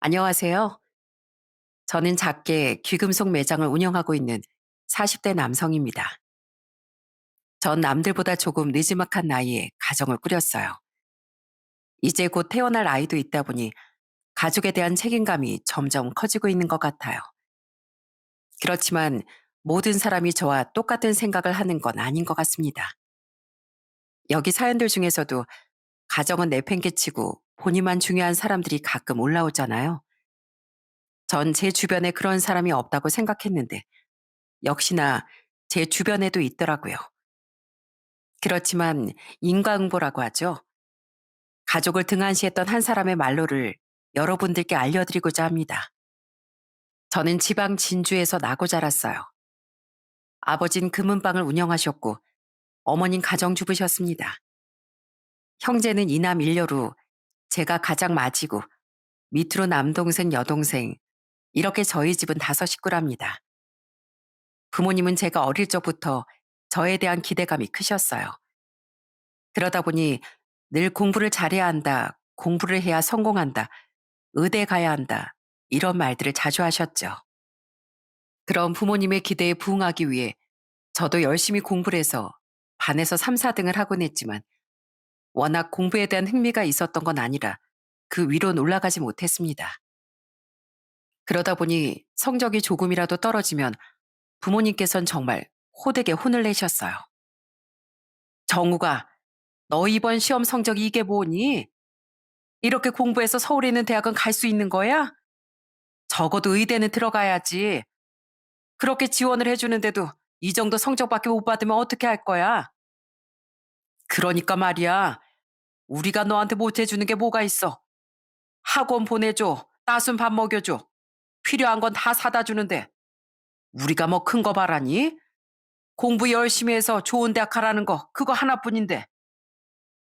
안녕하세요. 저는 작게 귀금속 매장을 운영하고 있는 40대 남성입니다. 전 남들보다 조금 느지막한 나이에 가정을 꾸렸어요. 이제 곧 태어날 아이도 있다 보니 가족에 대한 책임감이 점점 커지고 있는 것 같아요. 그렇지만 모든 사람이 저와 똑같은 생각을 하는 건 아닌 것 같습니다. 여기 사연들 중에서도 가정은 내팽개치고 본인만 중요한 사람들이 가끔 올라오잖아요. 전 제 주변에 그런 사람이 없다고 생각했는데 역시나 제 주변에도 있더라고요. 그렇지만 인과응보라고 하죠. 가족을 등한시했던 한 사람의 말로를 여러분들께 알려드리고자 합니다. 저는 지방 진주에서 나고 자랐어요. 아버진 금은방을 운영하셨고 어머닌 가정주부셨습니다. 형제는 이남 일녀로 제가 가장 맞이고 밑으로 남동생, 여동생 이렇게 저희 집은 다섯 식구랍니다. 부모님은 제가 어릴 적부터 저에 대한 기대감이 크셨어요. 그러다 보니 늘 공부를 잘해야 한다, 공부를 해야 성공한다, 의대 가야 한다, 이런 말들을 자주 하셨죠. 그런 부모님의 기대에 부응하기 위해 저도 열심히 공부를 해서 반에서 3, 4등을 하곤 했지만 워낙 공부에 대한 흥미가 있었던 건 아니라 그 위로는 올라가지 못했습니다. 그러다 보니 성적이 조금이라도 떨어지면 부모님께선 정말 호되게 혼을 내셨어요. 정우가, 너 이번 시험 성적이 이게 뭐니? 이렇게 공부해서 서울에 있는 대학은 갈 수 있는 거야? 적어도 의대는 들어가야지. 그렇게 지원을 해주는데도 이 정도 성적밖에 못 받으면 어떻게 할 거야? 그러니까 말이야. 우리가 너한테 못 해주는 게 뭐가 있어? 학원 보내줘. 따순 밥 먹여줘. 필요한 건 다 사다 주는데 우리가 뭐 큰 거 바라니? 공부 열심히 해서 좋은 대학 가라는 거 그거 하나뿐인데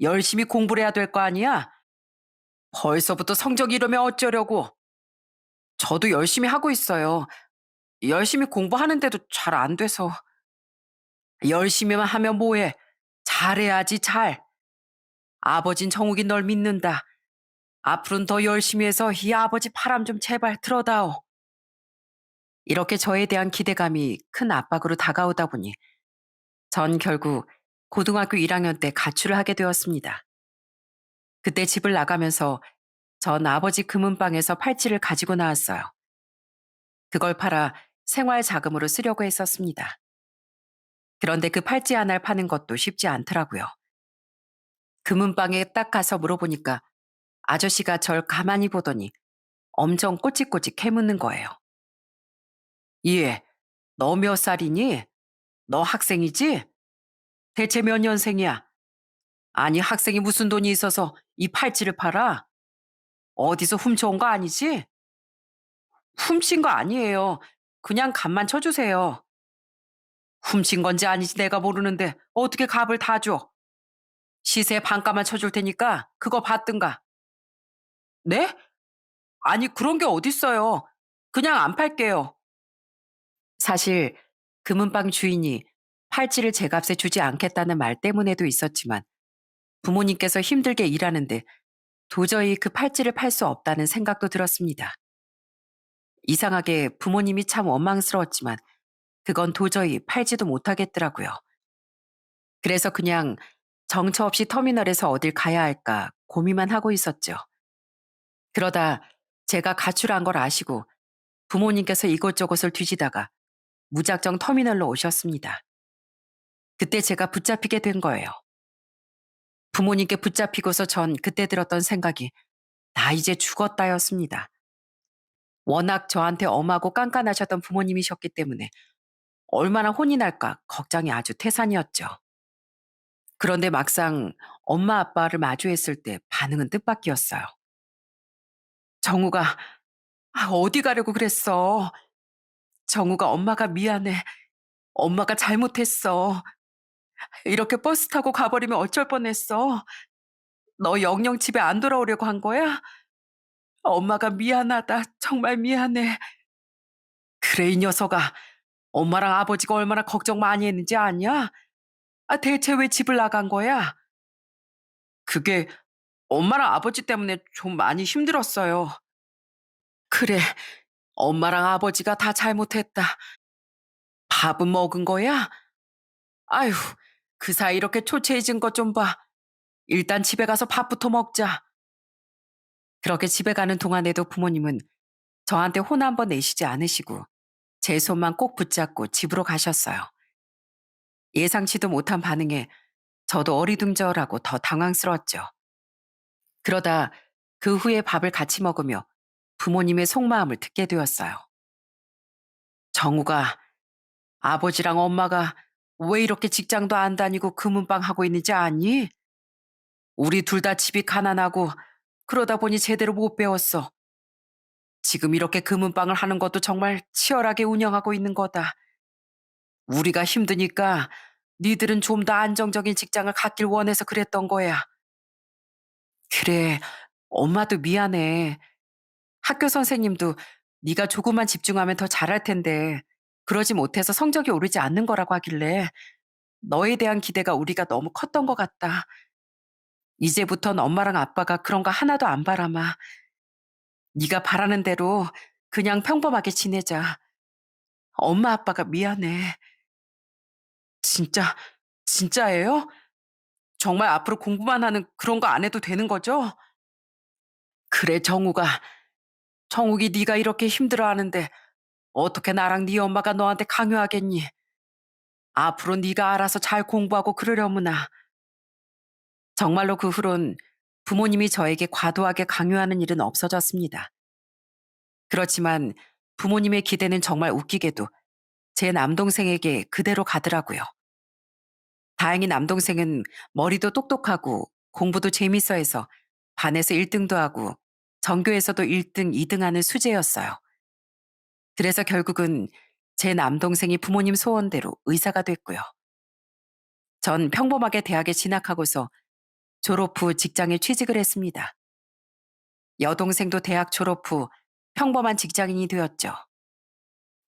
열심히 공부를 해야 될 거 아니야? 벌써부터 성적 이러면 어쩌려고? 저도 열심히 하고 있어요. 열심히 공부하는데도 잘 안 돼서. 열심히만 하면 뭐해? 잘해야지 잘. 아버진 정욱이 널 믿는다. 앞으로는 더 열심히 해서 이 아버지 바람 좀 제발 들어다오. 이렇게 저에 대한 기대감이 큰 압박으로 다가오다 보니 전 결국 고등학교 1학년 때 가출을 하게 되었습니다. 그때 집을 나가면서 전 아버지 금은방에서 팔찌를 가지고 나왔어요. 그걸 팔아 생활 자금으로 쓰려고 했었습니다. 그런데 그 팔찌 하나를 파는 것도 쉽지 않더라고요. 금은방에 딱 가서 물어보니까 아저씨가 절 가만히 보더니 엄청 꼬치꼬치 캐묻는 거예요. 예, 너 몇 살이니? 너 학생이지? 대체 몇 년생이야? 아니, 학생이 무슨 돈이 있어서 이 팔찌를 팔아? 어디서 훔쳐온 거 아니지? 훔친 거 아니에요. 그냥 값만 쳐주세요. 훔친 건지 아니지 내가 모르는데 어떻게 값을 다 줘? 시세 반값만 쳐줄 테니까 그거 받든가. 네? 아니, 그런 게 어딨어요. 그냥 안 팔게요. 사실 금은방 주인이 팔찌를 제 값에 주지 않겠다는 말 때문에도 있었지만 부모님께서 힘들게 일하는데 도저히 그 팔찌를 팔 수 없다는 생각도 들었습니다. 이상하게 부모님이 참 원망스러웠지만 그건 도저히 팔지도 못하겠더라고요. 그래서 그냥 정처 없이 터미널에서 어딜 가야 할까 고민만 하고 있었죠. 그러다 제가 가출한 걸 아시고 부모님께서 이곳저곳을 뒤지다가 무작정 터미널로 오셨습니다. 그때 제가 붙잡히게 된 거예요. 부모님께 붙잡히고서 전 그때 들었던 생각이 나 이제 죽었다였습니다. 워낙 저한테 엄하고 깐깐하셨던 부모님이셨기 때문에 얼마나 혼이 날까 걱정이 아주 태산이었죠. 그런데 막상 엄마 아빠를 마주했을 때 반응은 뜻밖이었어요. 정우가 어디 가려고 그랬어? 정우가 엄마가 미안해. 엄마가 잘못했어. 이렇게 버스 타고 가버리면 어쩔 뻔했어. 너 영영 집에 안 돌아오려고 한 거야? 엄마가 미안하다. 정말 미안해. 그래, 이 녀석아. 엄마랑 아버지가 얼마나 걱정 많이 했는지 아냐? 아, 대체 왜 집을 나간 거야? 그게 엄마랑 아버지 때문에 좀 많이 힘들었어요. 그래, 엄마랑 아버지가 다 잘못했다. 밥은 먹은 거야? 아휴, 그 사이 이렇게 초췌해진 것 좀 봐. 일단 집에 가서 밥부터 먹자. 그렇게 집에 가는 동안에도 부모님은 저한테 혼 한 번 내시지 않으시고 제 손만 꼭 붙잡고 집으로 가셨어요. 예상치도 못한 반응에 저도 어리둥절하고 더 당황스러웠죠. 그러다 그 후에 밥을 같이 먹으며 부모님의 속마음을 듣게 되었어요. 정우가 아버지랑 엄마가 왜 이렇게 직장도 안 다니고 금은방 하고 있는지 아니? 우리 둘 다 집이 가난하고 그러다 보니 제대로 못 배웠어. 지금 이렇게 금은방을 하는 것도 정말 치열하게 운영하고 있는 거다. 우리가 힘드니까 니들은 좀 더 안정적인 직장을 갖길 원해서 그랬던 거야. 그래, 엄마도 미안해. 학교 선생님도 네가 조금만 집중하면 더 잘할 텐데 그러지 못해서 성적이 오르지 않는 거라고 하길래 너에 대한 기대가 우리가 너무 컸던 것 같다. 이제부턴 엄마랑 아빠가 그런 거 하나도 안 바라마. 네가 바라는 대로 그냥 평범하게 지내자. 엄마 아빠가 미안해. 진짜 진짜예요? 정말 앞으로 공부만 하는 그런 거 안 해도 되는 거죠? 그래 정우가 정욱이 네가 이렇게 힘들어하는데 어떻게 나랑 네 엄마가 너한테 강요하겠니? 앞으로 네가 알아서 잘 공부하고 그러려무나. 정말로 그 후론 부모님이 저에게 과도하게 강요하는 일은 없어졌습니다. 그렇지만 부모님의 기대는 정말 웃기게도 제 남동생에게 그대로 가더라고요. 다행히 남동생은 머리도 똑똑하고 공부도 재밌어 해서 반에서 1등도 하고 전교에서도 1등, 2등 하는 수재였어요. 그래서 결국은 제 남동생이 부모님 소원대로 의사가 됐고요. 전 평범하게 대학에 진학하고서 졸업 후 직장에 취직을 했습니다. 여동생도 대학 졸업 후 평범한 직장인이 되었죠.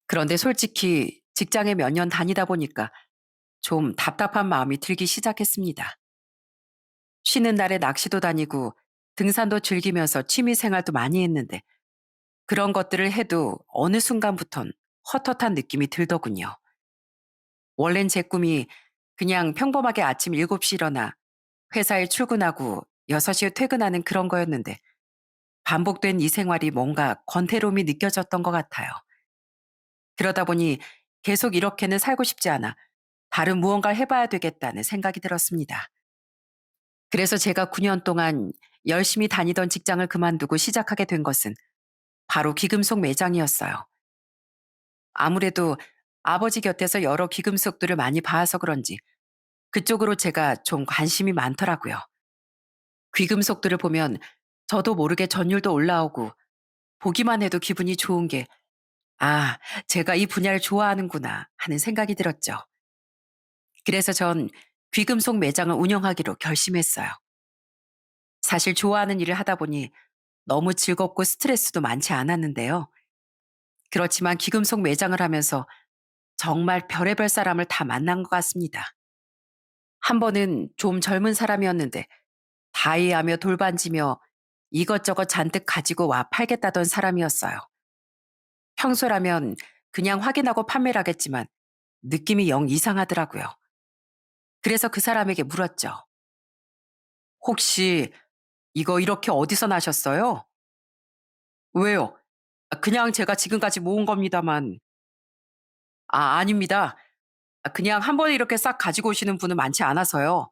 그런데 솔직히 직장에 몇 년 다니다 보니까 좀 답답한 마음이 들기 시작했습니다. 쉬는 날에 낚시도 다니고 등산도 즐기면서 취미 생활도 많이 했는데 그런 것들을 해도 어느 순간부턴 헛헛한 느낌이 들더군요. 원래는 제 꿈이 그냥 평범하게 아침 7시 일어나 회사에 출근하고 6시에 퇴근하는 그런 거였는데 반복된 이 생활이 뭔가 권태로움이 느껴졌던 것 같아요. 그러다 보니 계속 이렇게는 살고 싶지 않아 다른 무언가를 해봐야 되겠다는 생각이 들었습니다. 그래서 제가 9년 동안 열심히 다니던 직장을 그만두고 시작하게 된 것은 바로 귀금속 매장이었어요. 아무래도 아버지 곁에서 여러 귀금속들을 많이 봐서 그런지 그쪽으로 제가 좀 관심이 많더라고요. 귀금속들을 보면 저도 모르게 전율도 올라오고 보기만 해도 기분이 좋은 게, 아, 제가 이 분야를 좋아하는구나 하는 생각이 들었죠. 그래서 전 귀금속 매장을 운영하기로 결심했어요. 사실 좋아하는 일을 하다 보니 너무 즐겁고 스트레스도 많지 않았는데요. 그렇지만 귀금속 매장을 하면서 정말 별의별 사람을 다 만난 것 같습니다. 한 번은 좀 젊은 사람이었는데 다이하며 돌반지며 이것저것 잔뜩 가지고 와 팔겠다던 사람이었어요. 평소라면 그냥 확인하고 판매를 하겠지만 느낌이 영 이상하더라고요. 그래서 그 사람에게 물었죠. 혹시 이거 이렇게 어디서 나셨어요? 왜요? 그냥 제가 지금까지 모은 겁니다만. 아닙니다. 그냥 한 번에 이렇게 싹 가지고 오시는 분은 많지 않아서요.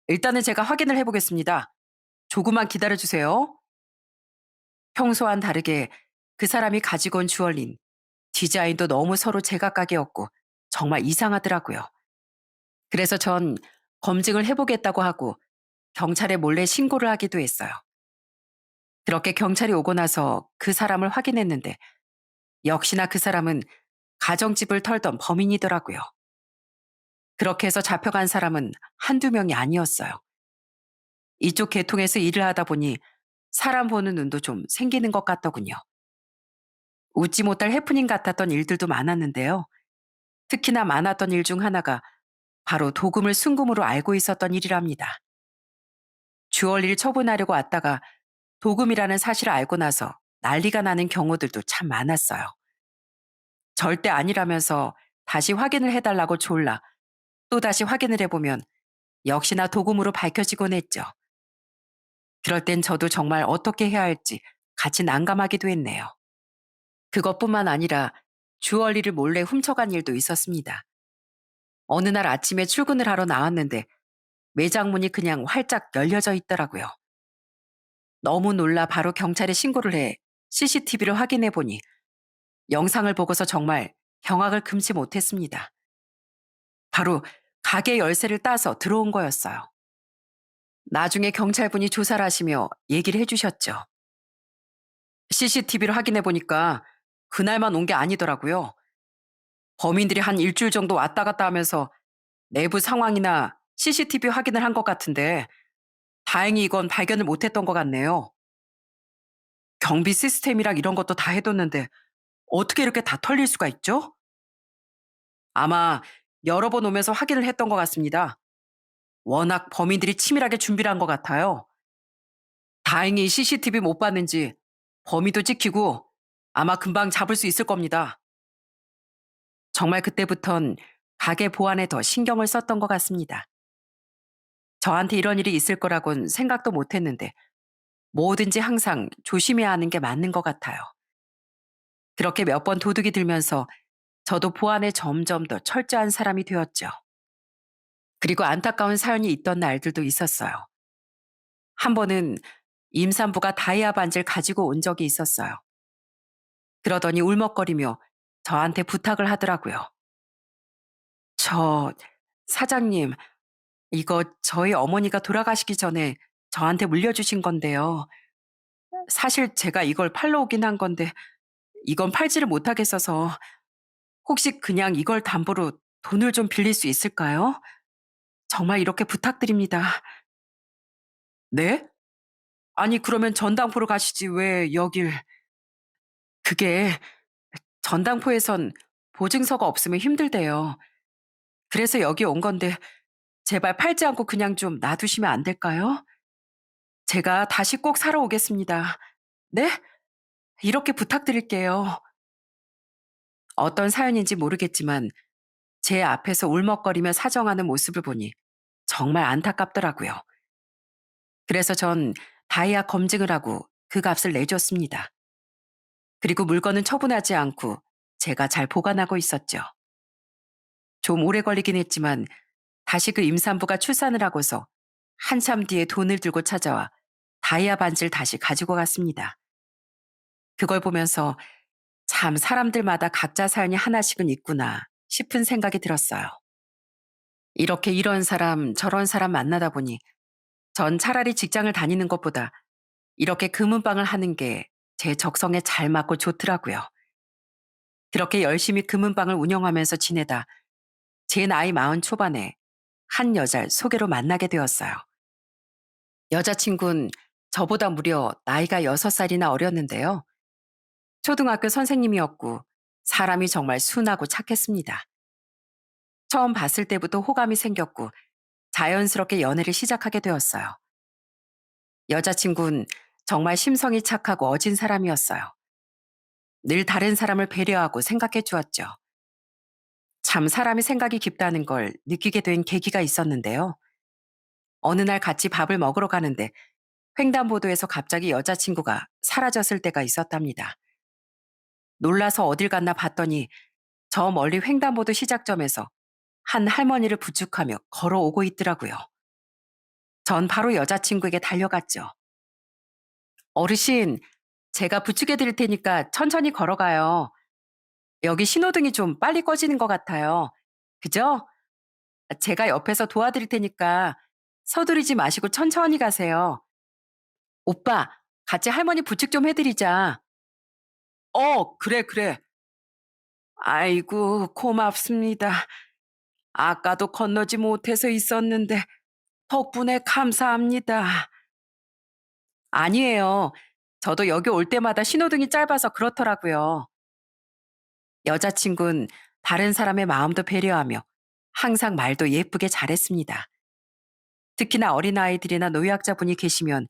일단은 제가 확인을 해보겠습니다. 조금만 기다려 주세요. 평소와는 다르게 그 사람이 가지고 온 주얼린, 디자인도 너무 서로 제각각이었고 정말 이상하더라고요. 그래서 전 검증을 해보겠다고 하고 경찰에 몰래 신고를 하기도 했어요. 그렇게 경찰이 오고 나서 그 사람을 확인했는데 역시나 그 사람은 가정집을 털던 범인이더라고요. 그렇게 해서 잡혀간 사람은 한두 명이 아니었어요. 이쪽 계통에서 일을 하다 보니 사람 보는 눈도 좀 생기는 것 같더군요. 웃지 못할 해프닝 같았던 일들도 많았는데요. 특히나 많았던 일 중 하나가 바로 도금을 순금으로 알고 있었던 일이랍니다. 주얼리를 처분하려고 왔다가 도금이라는 사실을 알고 나서 난리가 나는 경우들도 참 많았어요. 절대 아니라면서 다시 확인을 해달라고 졸라 또다시 확인을 해보면 역시나 도금으로 밝혀지곤 했죠. 그럴 땐 저도 정말 어떻게 해야 할지 같이 난감하기도 했네요. 그것뿐만 아니라 주얼리를 몰래 훔쳐간 일도 있었습니다. 어느 날 아침에 출근을 하러 나왔는데 매장 문이 그냥 활짝 열려져 있더라고요. 너무 놀라 바로 경찰에 신고를 해 CCTV를 확인해 보니 영상을 보고서 정말 경악을 금치 못했습니다. 바로 가게 열쇠를 따서 들어온 거였어요. 나중에 경찰분이 조사를 하시며 얘기를 해주셨죠. CCTV를 확인해 보니까 그날만 온 게 아니더라고요. 범인들이 한 일주일 정도 왔다 갔다 하면서 내부 상황이나 CCTV 확인을 한 것 같은데 다행히 이건 발견을 못했던 것 같네요. 경비 시스템이랑 이런 것도 다 해뒀는데 어떻게 이렇게 다 털릴 수가 있죠? 아마 여러 번 오면서 확인을 했던 것 같습니다. 워낙 범인들이 치밀하게 준비를 한 것 같아요. 다행히 CCTV 못 봤는지 범위도 찍히고 아마 금방 잡을 수 있을 겁니다. 정말 그때부턴 가게 보안에 더 신경을 썼던 것 같습니다. 저한테 이런 일이 있을 거라곤 생각도 못 했는데 뭐든지 항상 조심해야 하는 게 맞는 것 같아요. 그렇게 몇 번 도둑이 들면서 저도 보안에 점점 더 철저한 사람이 되었죠. 그리고 안타까운 사연이 있던 날들도 있었어요. 한 번은 임산부가 다이아 반지를 가지고 온 적이 있었어요. 그러더니 울먹거리며 저한테 부탁을 하더라고요. 저, 사장님, 이거 저희 어머니가 돌아가시기 전에 저한테 물려주신 건데요. 사실 제가 이걸 팔러 오긴 한 건데 이건 팔지를 못하겠어서 혹시 그냥 이걸 담보로 돈을 좀 빌릴 수 있을까요? 정말 이렇게 부탁드립니다. 네? 아니, 그러면 전당포로 가시지 왜 여길. 그게 전당포에선 보증서가 없으면 힘들대요. 그래서 여기 온 건데 제발 팔지 않고 그냥 좀 놔두시면 안 될까요? 제가 다시 꼭 사러 오겠습니다. 네? 이렇게 부탁드릴게요. 어떤 사연인지 모르겠지만 제 앞에서 울먹거리며 사정하는 모습을 보니 정말 안타깝더라고요. 그래서 전 다이아 검증을 하고 그 값을 내줬습니다. 그리고 물건은 처분하지 않고 제가 잘 보관하고 있었죠. 좀 오래 걸리긴 했지만 다시 그 임산부가 출산을 하고서 한참 뒤에 돈을 들고 찾아와 다이아 반지를 다시 가지고 갔습니다. 그걸 보면서 참 사람들마다 각자 사연이 하나씩은 있구나 싶은 생각이 들었어요. 이렇게 이런 사람 저런 사람 만나다 보니 전 차라리 직장을 다니는 것보다 이렇게 금은방을 하는 게 제 적성에 잘 맞고 좋더라고요. 그렇게 열심히 금은방을 운영하면서 지내다 제 나이 40 초반에 한 여자를 소개로 만나게 되었어요. 여자친구는 저보다 무려 나이가 6살이나 어렸는데요. 초등학교 선생님이었고 사람이 정말 순하고 착했습니다. 처음 봤을 때부터 호감이 생겼고 자연스럽게 연애를 시작하게 되었어요. 여자친구는 정말 심성이 착하고 어진 사람이었어요. 늘 다른 사람을 배려하고 생각해 주었죠. 참 사람이 생각이 깊다는 걸 느끼게 된 계기가 있었는데요. 어느 날 같이 밥을 먹으러 가는데 횡단보도에서 갑자기 여자친구가 사라졌을 때가 있었답니다. 놀라서 어딜 갔나 봤더니 저 멀리 횡단보도 시작점에서 한 할머니를 부축하며 걸어오고 있더라고요. 전 바로 여자친구에게 달려갔죠. 어르신, 제가 부축해 드릴 테니까 천천히 걸어가요. 여기 신호등이 좀 빨리 꺼지는 것 같아요. 그죠? 제가 옆에서 도와드릴 테니까 서두르지 마시고 천천히 가세요. 오빠, 같이 할머니 부축 좀 해드리자. 그래, 그래. 아이고, 고맙습니다. 아까도 건너지 못해서 있었는데 덕분에 감사합니다. 아니에요. 저도 여기 올 때마다 신호등이 짧아서 그렇더라고요. 여자친구는 다른 사람의 마음도 배려하며 항상 말도 예쁘게 잘했습니다. 특히나 어린아이들이나 노약자분이 계시면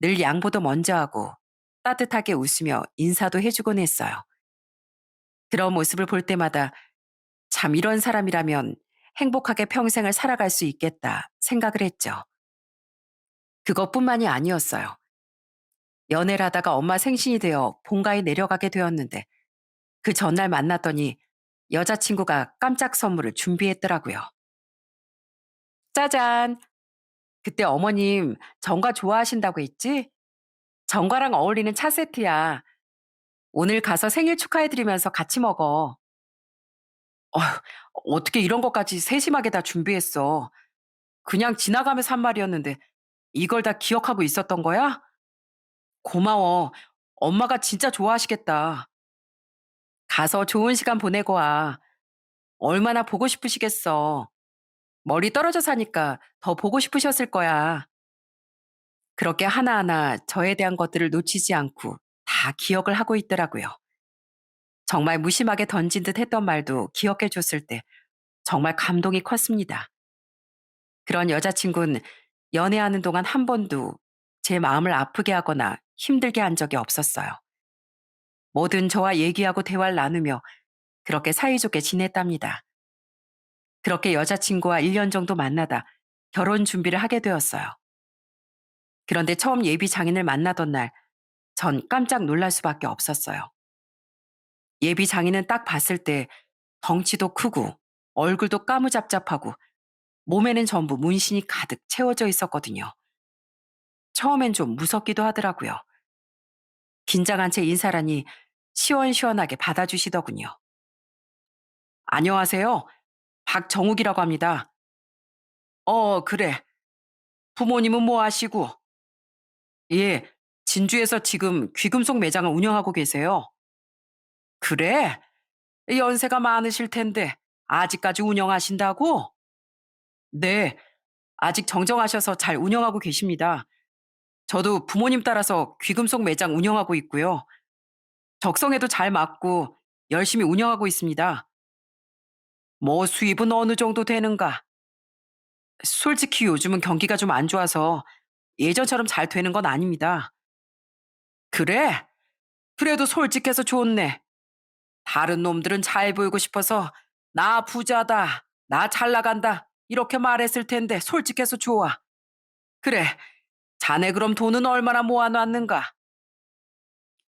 늘 양보도 먼저 하고 따뜻하게 웃으며 인사도 해주곤 했어요. 그런 모습을 볼 때마다 참 이런 사람이라면 행복하게 평생을 살아갈 수 있겠다 생각을 했죠. 그것뿐만이 아니었어요. 연애를 하다가 엄마 생신이 되어 본가에 내려가게 되었는데 그 전날 만났더니 여자친구가 깜짝 선물을 준비했더라고요. 짜잔! 그때 어머님 정과 좋아하신다고 했지? 정과랑 어울리는 차 세트야. 오늘 가서 생일 축하해드리면서 같이 먹어. 어휴, 어떻게 이런 것까지 세심하게 다 준비했어. 그냥 지나가면서 한 말이었는데 이걸 다 기억하고 있었던 거야? 고마워. 엄마가 진짜 좋아하시겠다. 가서 좋은 시간 보내고 와. 얼마나 보고 싶으시겠어. 머리 떨어져 사니까 더 보고 싶으셨을 거야. 그렇게 하나하나 저에 대한 것들을 놓치지 않고 다 기억을 하고 있더라고요. 정말 무심하게 던진 듯 했던 말도 기억해 줬을 때 정말 감동이 컸습니다. 그런 여자친구는 연애하는 동안 한 번도 제 마음을 아프게 하거나 힘들게 한 적이 없었어요. 뭐든 저와 얘기하고 대화를 나누며 그렇게 사이좋게 지냈답니다. 그렇게 여자친구와 1년 정도 만나다 결혼 준비를 하게 되었어요. 그런데 처음 예비 장인을 만나던 날, 전 깜짝 놀랄 수밖에 없었어요. 예비 장인은 딱 봤을 때 덩치도 크고 얼굴도 까무잡잡하고 몸에는 전부 문신이 가득 채워져 있었거든요. 처음엔 좀 무섭기도 하더라고요. 긴장한 채 인사라니 시원시원하게 받아주시더군요. 안녕하세요. 박정욱이라고 합니다. 그래. 부모님은 뭐 하시고? 예, 진주에서 지금 귀금속 매장을 운영하고 계세요. 그래? 연세가 많으실 텐데 아직까지 운영하신다고? 네, 아직 정정하셔서 잘 운영하고 계십니다. 저도 부모님 따라서 귀금속 매장 운영하고 있고요. 적성에도 잘 맞고 열심히 운영하고 있습니다. 뭐 수입은 어느 정도 되는가? 솔직히 요즘은 경기가 좀 안 좋아서 예전처럼 잘 되는 건 아닙니다. 그래? 그래도 솔직해서 좋네. 다른 놈들은 잘 보이고 싶어서 나 부자다, 나 잘 나간다 이렇게 말했을 텐데 솔직해서 좋아. 그래, 자네 그럼 돈은 얼마나 모아놨는가?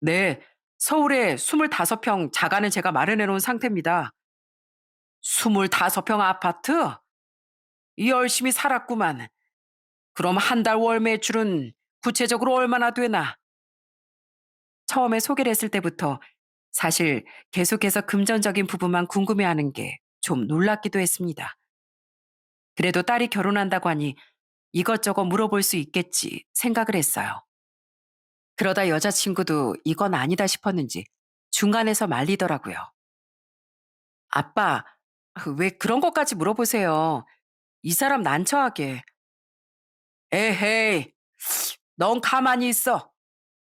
네, 서울에 25평 자가는 제가 마련해 놓은 상태입니다. 25평 아파트? 열심히 살았구만. 그럼 한 달 월 매출은 구체적으로 얼마나 되나? 처음에 소개를 했을 때부터 사실 계속해서 금전적인 부분만 궁금해하는 게 좀 놀랍기도 했습니다. 그래도 딸이 결혼한다고 하니 이것저것 물어볼 수 있겠지 생각을 했어요. 그러다 여자친구도 이건 아니다 싶었는지 중간에서 말리더라고요. 아빠, 왜 그런 것까지 물어보세요? 이 사람 난처하게. 에헤이, 넌 가만히 있어.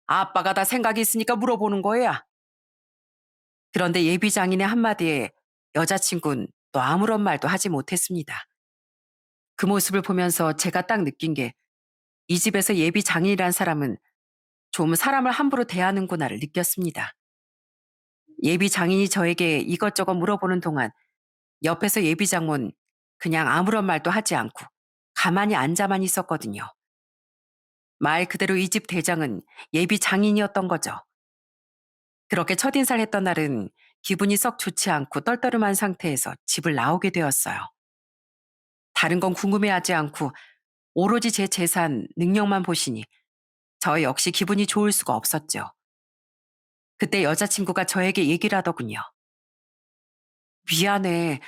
아빠가 다 생각이 있으니까 물어보는 거야. 그런데 예비 장인의 한마디에 여자친구는 또 아무런 말도 하지 못했습니다. 그 모습을 보면서 제가 딱 느낀 게 이 집에서 예비 장인이란 사람은 좀 사람을 함부로 대하는구나를 느꼈습니다. 예비 장인이 저에게 이것저것 물어보는 동안 옆에서 예비 장모는 그냥 아무런 말도 하지 않고 가만히 앉아만 있었거든요. 말 그대로 이 집 대장은 예비 장인이었던 거죠. 그렇게 첫인사를 했던 날은 기분이 썩 좋지 않고 떨떠름한 상태에서 집을 나오게 되었어요. 다른 건 궁금해하지 않고 오로지 제 재산, 능력만 보시니 저 역시 기분이 좋을 수가 없었죠. 그때 여자친구가 저에게 얘기를 하더군요. 미안해.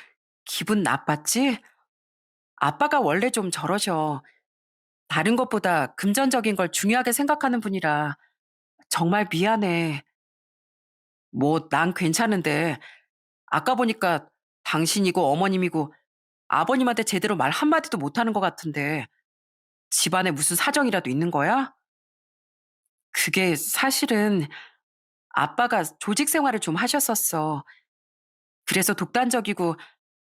기분 나빴지? 아빠가 원래 좀 저러셔. 다른 것보다 금전적인 걸 중요하게 생각하는 분이라 정말 미안해. 뭐, 난 괜찮은데 아까 보니까 당신이고 어머님이고 아버님한테 제대로 말 한마디도 못하는 것 같은데 집안에 무슨 사정이라도 있는 거야? 그게 사실은 아빠가 조직 생활을 좀 하셨었어. 그래서 독단적이고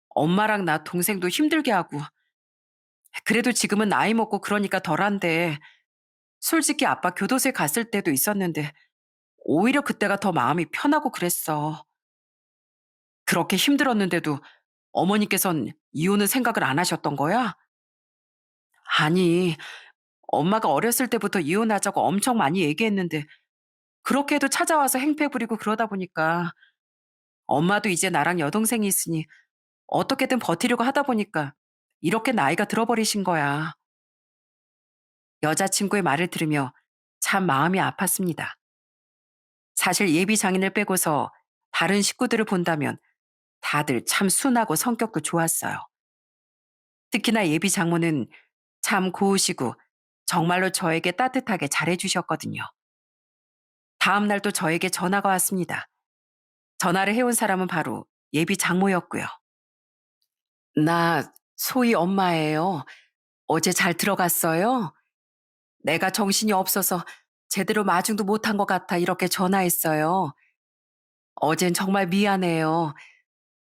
엄마랑 나 동생도 힘들게 하고 그래도 지금은 나이 먹고 그러니까 덜한데 솔직히 아빠 교도소에 갔을 때도 있었는데 오히려 그때가 더 마음이 편하고 그랬어. 그렇게 힘들었는데도 어머니께선 이혼은 생각을 안 하셨던 거야? 아니, 엄마가 어렸을 때부터 이혼하자고 엄청 많이 얘기했는데 그렇게 해도 찾아와서 행패 부리고 그러다 보니까 엄마도 이제 나랑 여동생이 있으니 어떻게든 버티려고 하다 보니까 이렇게 나이가 들어버리신 거야. 여자친구의 말을 들으며 참 마음이 아팠습니다. 사실 예비 장인을 빼고서 다른 식구들을 본다면 다들 참 순하고 성격도 좋았어요. 특히나 예비 장모는 참 고우시고 정말로 저에게 따뜻하게 잘해주셨거든요. 다음 날 또 저에게 전화가 왔습니다. 전화를 해온 사람은 바로 예비 장모였고요. 나 소희 엄마예요. 어제 잘 들어갔어요? 내가 정신이 없어서 제대로 마중도 못한 것 같아 이렇게 전화했어요. 어젠 정말 미안해요.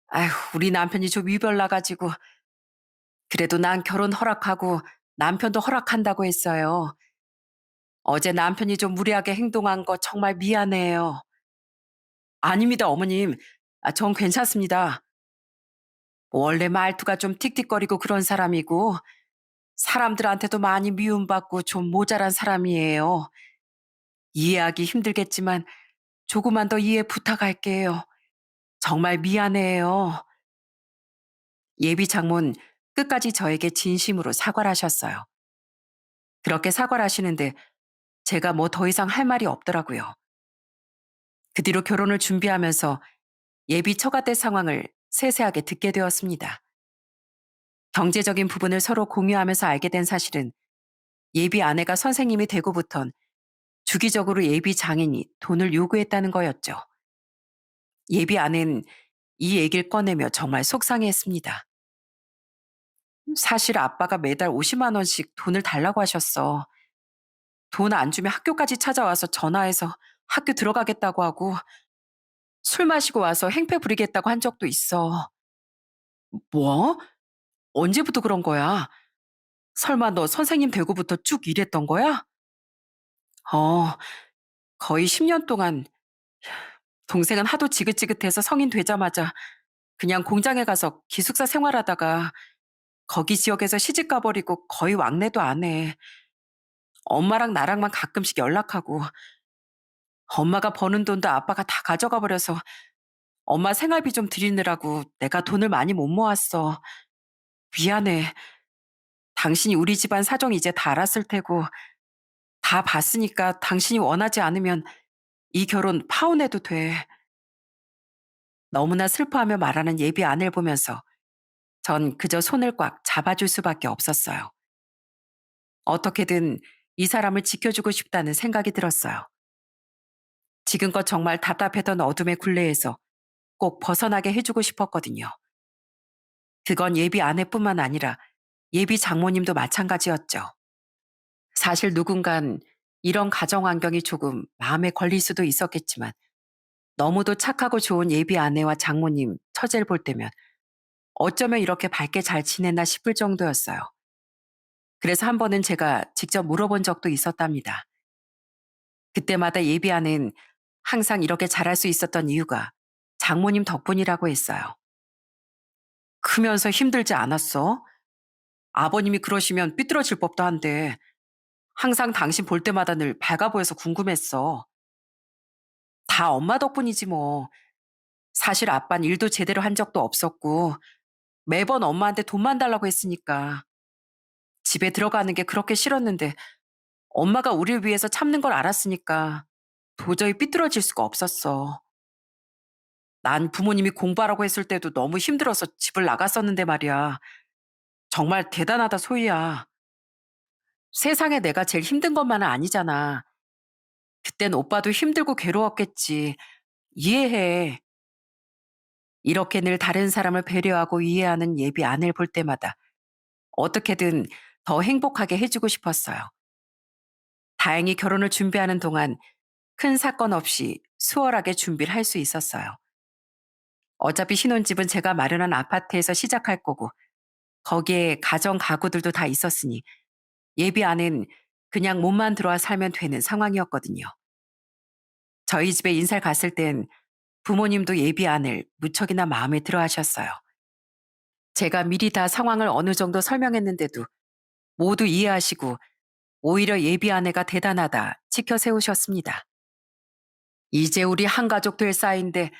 아휴, 우리 남편이 좀 유별나가지고 그래도 난 결혼 허락하고 남편도 허락한다고 했어요. 어제 남편이 좀 무리하게 행동한 거 정말 미안해요. 아닙니다, 어머님. 전 괜찮습니다. 원래 말투가 좀 틱틱거리고 그런 사람이고 사람들한테도 많이 미움받고 좀 모자란 사람이에요. 이해하기 힘들겠지만 조금만 더 이해 부탁할게요. 정말 미안해요. 예비 장모는 끝까지 저에게 진심으로 사과를 하셨어요. 그렇게 사과를 하시는데 제가 뭐 더 이상 할 말이 없더라고요. 그 뒤로 결혼을 준비하면서 예비 처가 때 상황을 세세하게 듣게 되었습니다. 경제적인 부분을 서로 공유하면서 알게 된 사실은 예비 아내가 선생님이 되고부턴 주기적으로 예비 장인이 돈을 요구했다는 거였죠. 예비 아내는 이 얘기를 꺼내며 정말 속상해했습니다. 사실 아빠가 매달 50만 원씩 돈을 달라고 하셨어. 돈 안 주면 학교까지 찾아와서 전화해서 학교 들어가겠다고 하고 술 마시고 와서 행패 부리겠다고 한 적도 있어. 뭐? 언제부터 그런 거야? 설마 너 선생님 되고부터 쭉 이랬던 거야? 어, 거의 10년 동안 동생은 하도 지긋지긋해서 성인 되자마자 그냥 공장에 가서 기숙사 생활하다가 거기 지역에서 시집 가버리고 거의 왕래도 안 해. 엄마랑 나랑만 가끔씩 연락하고 엄마가 버는 돈도 아빠가 다 가져가 버려서 엄마 생활비 좀 드리느라고 내가 돈을 많이 못 모았어. 미안해. 당신이 우리 집안 사정 이제 다 알았을 테고 다 봤으니까 당신이 원하지 않으면 이 결혼 파혼해도 돼. 너무나 슬퍼하며 말하는 예비 아내를 보면서 전 그저 손을 꽉 잡아줄 수밖에 없었어요. 어떻게든 이 사람을 지켜주고 싶다는 생각이 들었어요. 지금껏 정말 답답했던 어둠의 굴레에서 꼭 벗어나게 해주고 싶었거든요. 그건 예비 아내뿐만 아니라 예비 장모님도 마찬가지였죠. 사실 누군간 이런 가정 환경이 조금 마음에 걸릴 수도 있었겠지만 너무도 착하고 좋은 예비 아내와 장모님 처제를 볼 때면 어쩌면 이렇게 밝게 잘 지냈나 싶을 정도였어요. 그래서 한 번은 제가 직접 물어본 적도 있었답니다. 그때마다 예비 아내는 항상 이렇게 잘할 수 있었던 이유가 장모님 덕분이라고 했어요. 크면서 힘들지 않았어? 아버님이 그러시면 삐뚤어질 법도 한데 항상 당신 볼 때마다 늘 밝아 보여서 궁금했어. 다 엄마 덕분이지 뭐. 사실 아빤 일도 제대로 한 적도 없었고 매번 엄마한테 돈만 달라고 했으니까 집에 들어가는 게 그렇게 싫었는데 엄마가 우리를 위해서 참는 걸 알았으니까 도저히 삐뚤어질 수가 없었어. 난 부모님이 공부하라고 했을 때도 너무 힘들어서 집을 나갔었는데 말이야. 정말 대단하다, 소희야. 세상에 내가 제일 힘든 것만은 아니잖아. 그땐 오빠도 힘들고 괴로웠겠지. 이해해. 이렇게 늘 다른 사람을 배려하고 이해하는 예비 아내를 볼 때마다 어떻게든 더 행복하게 해주고 싶었어요. 다행히 결혼을 준비하는 동안 큰 사건 없이 수월하게 준비를 할 수 있었어요. 어차피 신혼집은 제가 마련한 아파트에서 시작할 거고 거기에 가정 가구들도 다 있었으니 예비 아내는 그냥 몸만 들어와 살면 되는 상황이었거든요. 저희 집에 인사를 갔을 땐 부모님도 예비안을 무척이나 마음에 들어 하셨어요. 제가 미리 다 상황을 어느 정도 설명했는데도 모두 이해하시고 오히려 예비아내가 대단하다 치켜 세우셨습니다. 이제 우리 한 가족 될 사이인데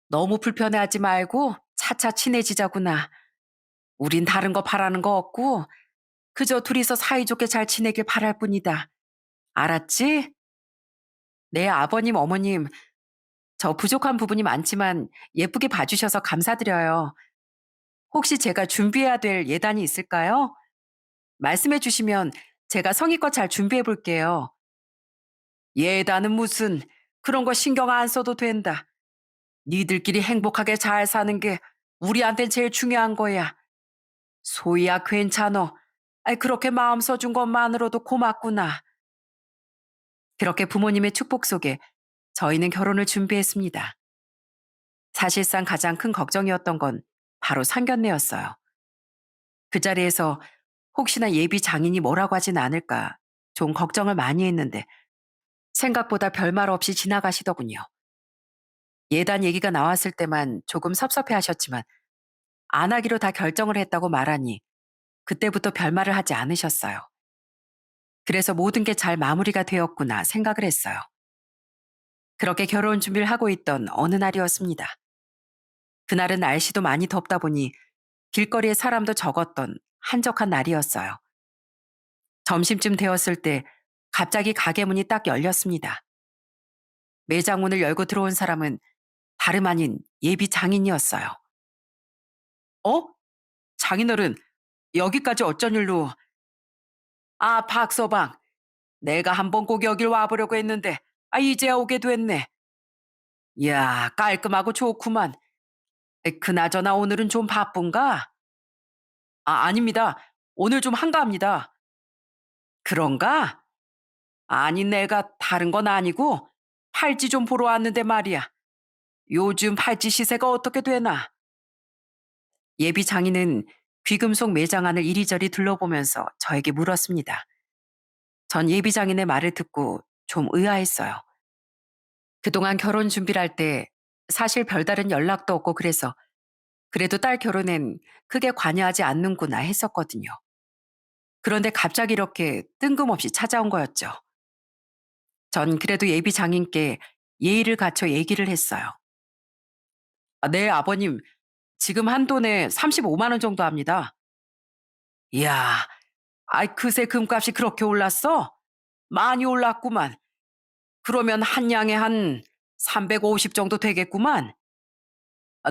너무 불편해하지 말고 차차 친해지자구나. 우린 다른 거 바라는 거 없고 그저 둘이서 사이좋게 잘 지내길 바랄 뿐이다. 알았지? 네, 아버님, 어머님, 저 부족한 부분이 많지만 예쁘게 봐주셔서 감사드려요. 혹시 제가 준비해야 될 예단이 있을까요? 말씀해 주시면 제가 성의껏 잘 준비해 볼게요. 예단은 무슨 그런 거 신경 안 써도 된다. 니들끼리 행복하게 잘 사는 게 우리한텐 제일 중요한 거야. 소희야 괜찮어. 아이 그렇게 마음 써준 것만으로도 고맙구나. 그렇게 부모님의 축복 속에 저희는 결혼을 준비했습니다. 사실상 가장 큰 걱정이었던 건 바로 상견례였어요. 그 자리에서 혹시나 예비 장인이 뭐라고 하진 않을까 좀 걱정을 많이 했는데 생각보다 별말 없이 지나가시더군요. 예단 얘기가 나왔을 때만 조금 섭섭해 하셨지만 안 하기로 다 결정을 했다고 말하니 그때부터 별말을 하지 않으셨어요. 그래서 모든 게 잘 마무리가 되었구나 생각을 했어요. 그렇게 결혼 준비를 하고 있던 어느 날이었습니다. 그날은 날씨도 많이 덥다 보니 길거리에 사람도 적었던 한적한 날이었어요. 점심쯤 되었을 때 갑자기 가게 문이 딱 열렸습니다. 매장 문을 열고 들어온 사람은 다름 아닌 예비 장인이었어요. 어? 장인어른, 여기까지 어쩐 일로? 아, 박서방. 내가 한번 꼭 여길 와보려고 했는데, 이제야 오게 됐네. 이야, 깔끔하고 좋구만. 그나저나 오늘은 좀 바쁜가? 아닙니다. 오늘 좀 한가합니다. 그런가? 아니, 내가 다른 건 아니고, 팔찌 좀 보러 왔는데 말이야. 요즘 팔찌 시세가 어떻게 되나? 예비 장인은 귀금속 매장 안을 이리저리 둘러보면서 저에게 물었습니다. 전 예비 장인의 말을 듣고 좀 의아했어요. 그동안 결혼 준비를 할 때 사실 별다른 연락도 없고 그래서 그래도 딸 결혼엔 크게 관여하지 않는구나 했었거든요. 그런데 갑자기 이렇게 뜬금없이 찾아온 거였죠. 전 그래도 예비 장인께 예의를 갖춰 얘기를 했어요. 네, 아버님. 지금 한 돈에 35만 원 정도 합니다. 이야, 그새 금값이 그렇게 올랐어? 많이 올랐구만. 그러면 한 양에 한 350 정도 되겠구만.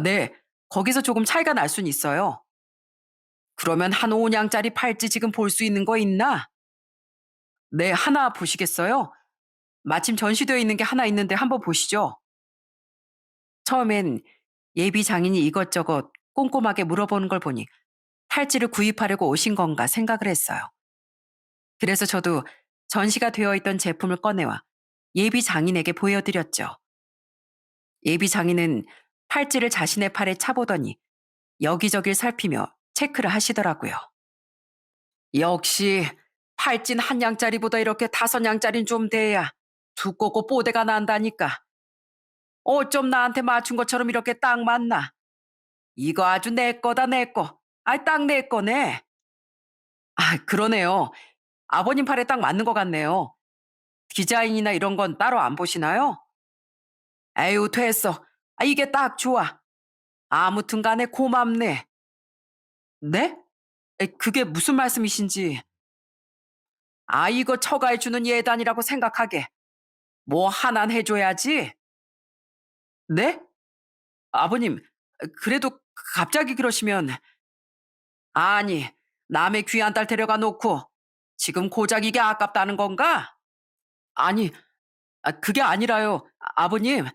네, 거기서 조금 차이가 날 순 있어요. 그러면 한 5냥짜리 팔찌 지금 볼 수 있는 거 있나? 네, 하나 보시겠어요? 마침 전시되어 있는 게 하나 있는데 한번 보시죠. 처음엔 예비 장인이 이것저것 꼼꼼하게 물어보는 걸 보니 팔찌를 구입하려고 오신 건가 생각을 했어요. 그래서 저도 전시가 되어 있던 제품을 꺼내와 예비 장인에게 보여드렸죠. 예비 장인은 팔찌를 자신의 팔에 차보더니 여기저길 살피며 체크를 하시더라고요. 역시 팔찐 한 양짜리보다 이렇게 5냥짜리는 좀 돼야 두껍고 뽀대가 난다니까. 어쩜 나한테 맞춘 것처럼 이렇게 딱 맞나? 이거 아주 내 거다 내 거. 딱 내 거네. 그러네요. 아버님 팔에 딱 맞는 것 같네요. 디자인이나 이런 건 따로 안 보시나요? 에휴 됐어. 이게 딱 좋아. 아무튼 간에 고맙네. 네? 그게 무슨 말씀이신지. 이거 처가해주는 예단이라고 생각하게. 뭐 하나 해줘야지. 네? 아버님, 그래도 갑자기 그러시면. 아니, 남의 귀한 딸 데려가 놓고 지금 고작 이게 아깝다는 건가? 아니, 그게 아니라요. 아버님.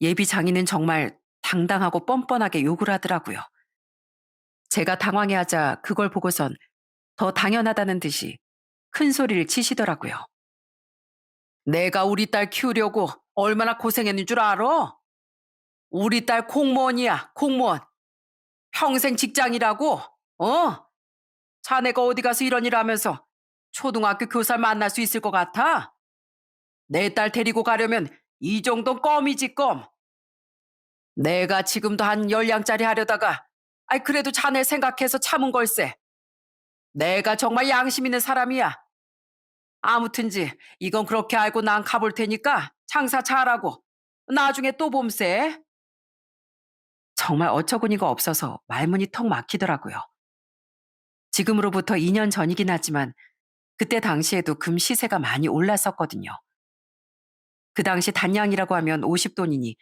예비 장인은 정말 당당하고 뻔뻔하게 욕을 하더라고요. 제가 당황해하자 그걸 보고선 더 당연하다는 듯이 큰 소리를 치시더라고요. 내가 우리 딸 키우려고 얼마나 고생했는 줄 알아? 우리 딸 공무원이야, 공무원. 평생 직장이라고? 어? 자네가 어디 가서 이런 일 하면서 초등학교 교사를 만날 수 있을 것 같아? 내 딸 데리고 가려면 이 정도는 껌이지 껌. 내가 지금도 한 10량짜리 하려다가 아이 그래도 자네 생각해서 참은 걸세. 내가 정말 양심 있는 사람이야. 아무튼지 이건 그렇게 알고 난 가볼 테니까 장사 잘하고 나중에 또 봄세. 정말 어처구니가 없어서 말문이 턱 막히더라고요. 지금으로부터 2년 전이긴 하지만 그때 당시에도 금 시세가 많이 올랐었거든요. 그 당시 단양이라고 하면 50돈이니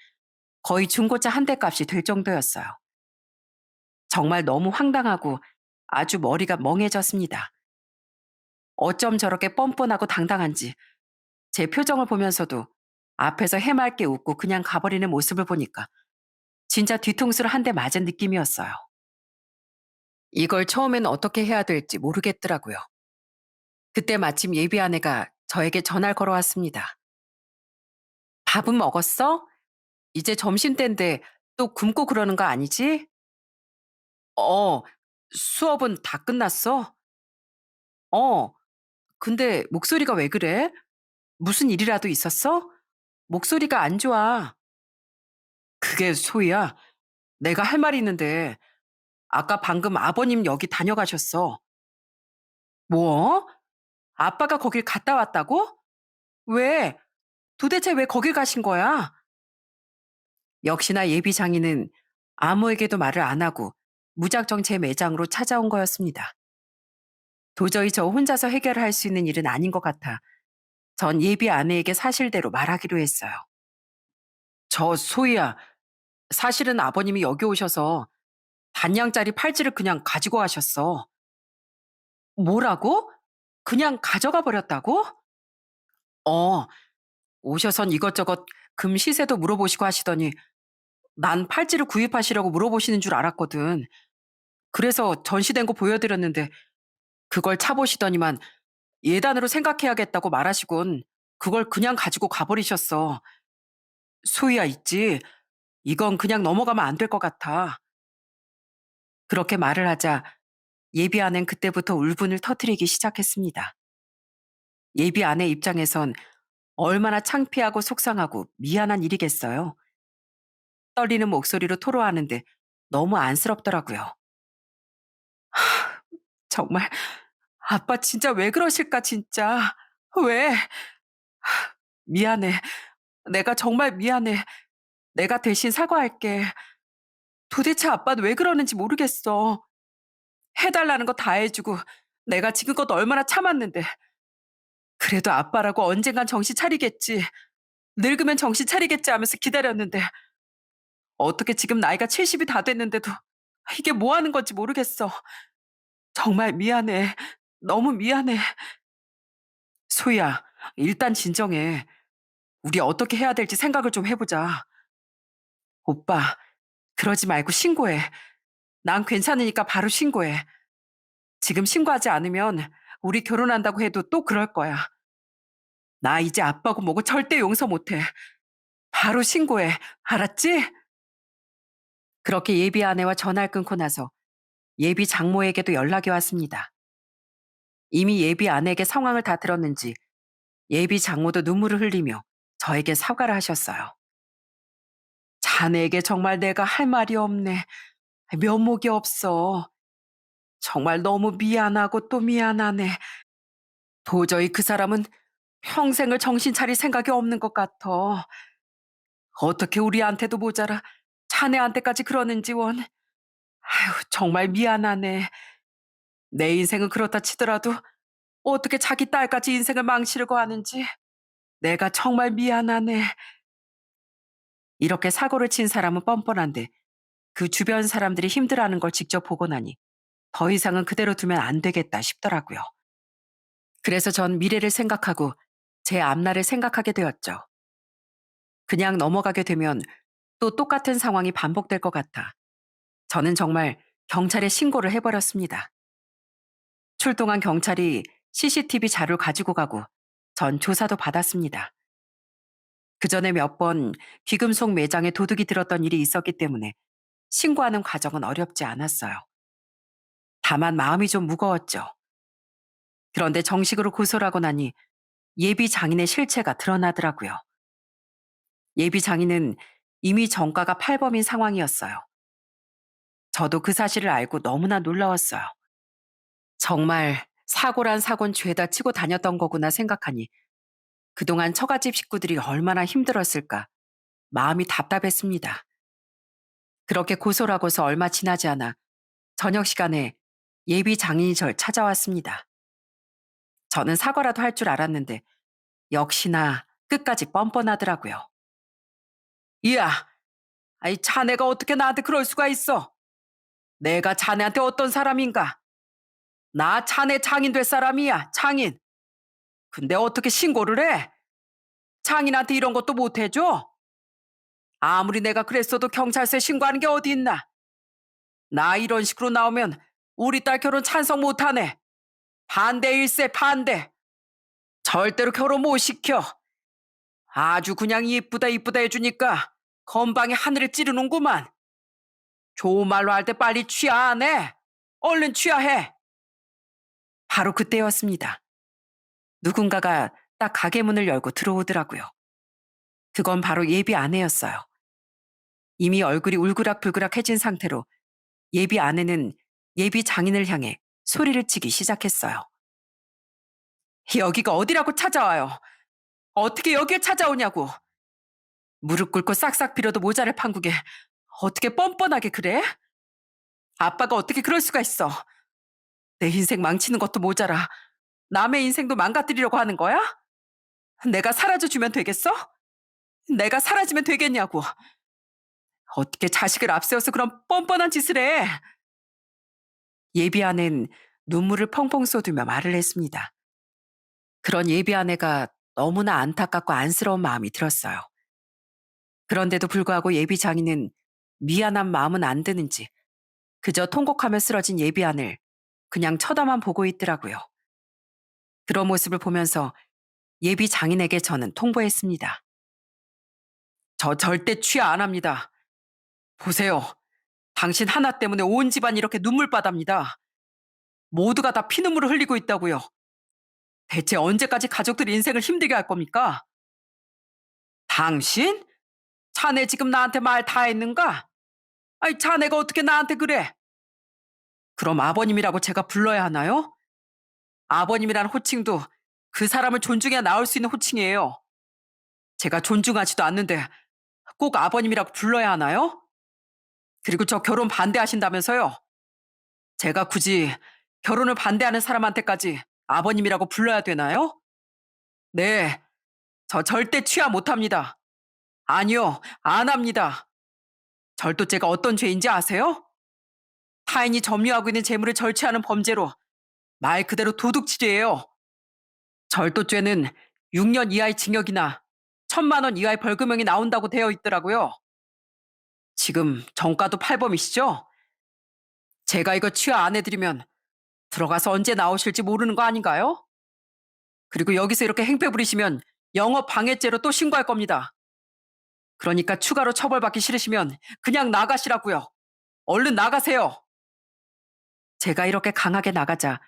거의 중고차 한 대 값이 될 정도였어요. 정말 너무 황당하고 아주 머리가 멍해졌습니다. 어쩜 저렇게 뻔뻔하고 당당한지 제 표정을 보면서도 앞에서 해맑게 웃고 그냥 가버리는 모습을 보니까 진짜 뒤통수를 한 대 맞은 느낌이었어요. 이걸 처음엔 어떻게 해야 될지 모르겠더라고요. 그때 마침 예비 아내가 저에게 전화를 걸어왔습니다. 밥은 먹었어? 이제 점심때인데 또 굶고 그러는 거 아니지? 어, 수업은 다 끝났어? 어, 근데 목소리가 왜 그래? 무슨 일이라도 있었어? 목소리가 안 좋아. 그게 소희야. 내가 할 말이 있는데 아까 방금 아버님 여기 다녀가셨어. 뭐? 아빠가 거길 갔다 왔다고? 왜? 도대체 왜 거길 가신 거야? 역시나 예비 장인은 아무에게도 말을 안 하고 무작정 제 매장으로 찾아온 거였습니다. 도저히 저 혼자서 해결할 수 있는 일은 아닌 것 같아 전 예비 아내에게 사실대로 말하기로 했어요. 저 소희야, 사실은 아버님이 여기 오셔서 반냥짜리 팔찌를 그냥 가지고 가셨어. 뭐라고? 그냥 가져가 버렸다고? 어, 오셔선 이것저것 금 시세도 물어보시고 하시더니 난 팔찌를 구입하시려고 물어보시는 줄 알았거든. 그래서 전시된 거 보여드렸는데 그걸 차보시더니만 예단으로 생각해야겠다고 말하시곤 그걸 그냥 가지고 가버리셨어. 소희야 있지. 이건 그냥 넘어가면 안 될 것 같아. 그렇게 말을 하자 예비 아내는 그때부터 울분을 터뜨리기 시작했습니다. 예비 아내 입장에선 얼마나 창피하고 속상하고 미안한 일이겠어요. 떨리는 목소리로 토로하는데 너무 안쓰럽더라고요. 정말 아빠 진짜 왜 그러실까 진짜. 왜? 미안해. 내가 정말 미안해. 내가 대신 사과할게. 도대체 아빠는 왜 그러는지 모르겠어. 해달라는 거 다 해주고 내가 지금껏 얼마나 참았는데. 그래도 아빠라고 언젠간 정신 차리겠지. 늙으면 정신 차리겠지 하면서 기다렸는데 어떻게 지금 나이가 70이 다 됐는데도 이게 뭐 하는 건지 모르겠어. 정말 미안해. 너무 미안해. 소희야, 일단 진정해. 우리 어떻게 해야 될지 생각을 좀 해보자. 오빠, 그러지 말고 신고해. 난 괜찮으니까 바로 신고해. 지금 신고하지 않으면 우리 결혼한다고 해도 또 그럴 거야. 나 이제 아빠고 뭐고 절대 용서 못해. 바로 신고해. 알았지? 그렇게 예비 아내와 전화를 끊고 나서 예비 장모에게도 연락이 왔습니다. 이미 예비 아내에게 상황을 다 들었는지 예비 장모도 눈물을 흘리며 저에게 사과를 하셨어요. 자네에게 정말 내가 할 말이 없네. 면목이 없어. 정말 너무 미안하고 또 미안하네. 도저히 그 사람은 평생을 정신 차릴 생각이 없는 것 같아. 어떻게 우리한테도 모자라 자네한테까지 그러는지 원. 아휴, 정말 미안하네. 내 인생은 그렇다 치더라도 어떻게 자기 딸까지 인생을 망치려고 하는지 내가 정말 미안하네. 이렇게 사고를 친 사람은 뻔뻔한데 그 주변 사람들이 힘들어하는 걸 직접 보고 나니 더 이상은 그대로 두면 안 되겠다 싶더라고요. 그래서 전 미래를 생각하고 제 앞날을 생각하게 되었죠. 그냥 넘어가게 되면 또 똑같은 상황이 반복될 것 같아 저는 정말 경찰에 신고를 해버렸습니다. 출동한 경찰이 CCTV 자료를 가지고 가고 전 조사도 받았습니다. 그 전에 몇 번 귀금속 매장에 도둑이 들었던 일이 있었기 때문에 신고하는 과정은 어렵지 않았어요. 다만 마음이 좀 무거웠죠. 그런데 정식으로 고소를 하고 나니 예비 장인의 실체가 드러나더라고요. 예비 장인은 이미 전과가 팔범인 상황이었어요. 저도 그 사실을 알고 너무나 놀라웠어요. 정말 사고란 사고는 죄다 치고 다녔던 거구나 생각하니 그동안 처갓집 식구들이 얼마나 힘들었을까 마음이 답답했습니다. 그렇게 고소를 하고서 얼마 지나지 않아 저녁 시간에 예비 장인이 절 찾아왔습니다. 저는 사과라도 할 줄 알았는데 역시나 끝까지 뻔뻔하더라고요. 이야, 아이 자네가 어떻게 나한테 그럴 수가 있어? 내가 자네한테 어떤 사람인가? 나 자네 장인 될 사람이야, 장인. 근데 어떻게 신고를 해? 장인한테 이런 것도 못 해줘? 아무리 내가 그랬어도 경찰서에 신고하는 게 어디 있나? 나 이런 식으로 나오면 우리 딸 결혼 찬성 못하네. 반대 일세 반대. 절대로 결혼 못 시켜. 아주 그냥 이쁘다 이쁘다 해주니까 건방에 하늘을 찌르는구만. 좋은 말로 할 때 빨리 취하 안 해. 얼른 취하해. 바로 그때였습니다. 누군가가 딱 가게 문을 열고 들어오더라고요. 그건 바로 예비 아내였어요. 이미 얼굴이 울그락불그락해진 상태로 예비 아내는 예비 장인을 향해 소리를 치기 시작했어요. 여기가 어디라고 찾아와요? 어떻게 여기에 찾아오냐고. 무릎 꿇고 싹싹 빌어도 모자랄 판국에 어떻게 뻔뻔하게 그래? 아빠가 어떻게 그럴 수가 있어? 내 인생 망치는 것도 모자라 남의 인생도 망가뜨리려고 하는 거야? 내가 사라져주면 되겠어? 내가 사라지면 되겠냐고. 어떻게 자식을 앞세워서 그런 뻔뻔한 짓을 해? 예비 아내는 눈물을 펑펑 쏟으며 말을 했습니다. 그런 예비 아내가 너무나 안타깝고 안쓰러운 마음이 들었어요. 그런데도 불구하고 예비 장인은 미안한 마음은 안 드는지 그저 통곡하며 쓰러진 예비 아내를 그냥 쳐다만 보고 있더라고요. 그런 모습을 보면서 예비 장인에게 저는 통보했습니다. 저 절대 취하 안 합니다. 보세요. 당신 하나 때문에 온 집안이 이렇게 눈물바다입니다. 모두가 다 피눈물을 흘리고 있다고요. 대체 언제까지 가족들의 인생을 힘들게 할 겁니까? 당신? 자네 지금 나한테 말 다 했는가? 아니, 자네가 어떻게 나한테 그래? 그럼 아버님이라고 제가 불러야 하나요? 아버님이라는 호칭도 그 사람을 존중해야 나올 수 있는 호칭이에요. 제가 존중하지도 않는데 꼭 아버님이라고 불러야 하나요? 그리고 저 결혼 반대하신다면서요? 제가 굳이 결혼을 반대하는 사람한테까지 아버님이라고 불러야 되나요? 네, 저 절대 취하 못합니다. 아니요, 안 합니다. 절도죄가 어떤 죄인지 아세요? 타인이 점유하고 있는 재물을 절취하는 범죄로 말 그대로 도둑질이에요. 절도죄는 6년 이하의 징역이나 1,000만 원 이하의 벌금형이 나온다고 되어 있더라고요. 지금 정가도 팔범이시죠? 제가 이거 취하 안 해드리면 들어가서 언제 나오실지 모르는 거 아닌가요? 그리고 여기서 이렇게 행패 부리시면 영업 방해죄로 또 신고할 겁니다. 그러니까 추가로 처벌받기 싫으시면 그냥 나가시라고요. 얼른 나가세요. 제가 이렇게 강하게 나가자